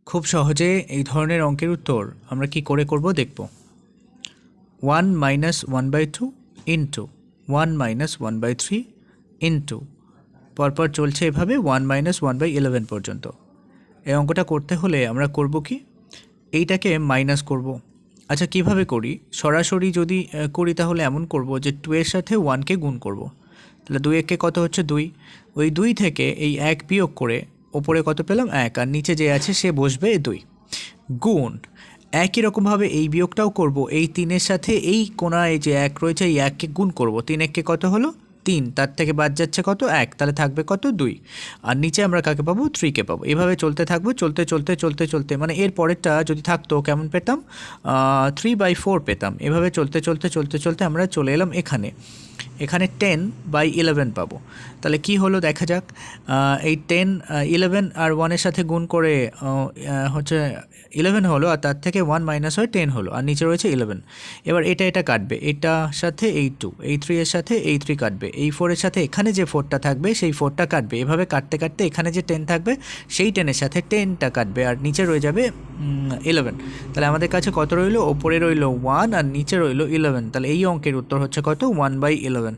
খুব সহজে এই ধরনের অঙ্কের উত্তর আমরা কি করে করব দেখব। 1 মাইনাস 1/2 ইন্টু 1 মাইনাস 1/3 ইন্টু পরপর চলছে এভাবে 1 মাইনাস 1/11 পর্যন্ত। এই অঙ্কটা করতে হলে আমরা করব কি, এইটাকে মাইনাস করব। আচ্ছা কিভাবে করি, সরাসরি যদি করি তাহলে এমন করব যে 2 এর সাথে 1কে গুণ করব। তাহলে 2 একে কত হচ্ছে 2, ওই 2 থেকে এই 1 বিয়োগ করে ওপরে কত পেলাম 1, আর নিচে যে আছে সে বসবে 2 গুণ। একই রকমভাবে এই বিয়োগটাও করব, এই 3 সাথে এই কোণায় যে 1 রয়েছে এই 1কে গুণ করব। 3 1কে কত হলো 3, তার থেকে বাদ যাচ্ছে কত 1, তাহলে থাকবে কত 2, আর নিচে আমরা কাকে পাবো 3কে পাবো। এভাবে চলতে থাকবো, চলতে চলতে চলতে চলতে মানে এর পরেরটা যদি থাকতো কেমন পেতাম 3/4 পেতাম। এভাবে চলতে চলতে চলতে চলতে আমরা চলে এলাম এখানে 10/11 পাবো। তাহলে কি হলো দেখা যাক, এই 10 11 আর 1-এর সাথে গুণ করে হচ্ছে 11 হলো, আর তার থেকে 1 মাইনাস হয় 10 হলো, আর নিচে রয়েছে 11। এবার এটা কাটবে, এটার সাথে এই 2, এই 3 এর সাথে এই 3 কাটবে, এই 4 এর সাথে এখানে যে 4টা থাকবে সেই 4টা কাটবে। এভাবে কাটতে কাটতে এখানে যে 10 থাকবে সেই 10-এর সাথে 10টা কাটবে, আর নিচে রয়ে যাবে 11। তাহলে আমাদের কাছে কত রইলো, ওপরে রইলো 1 আর নিচে রইলো 11। তাহলে এই অঙ্কের উত্তর হচ্ছে কত 1/11।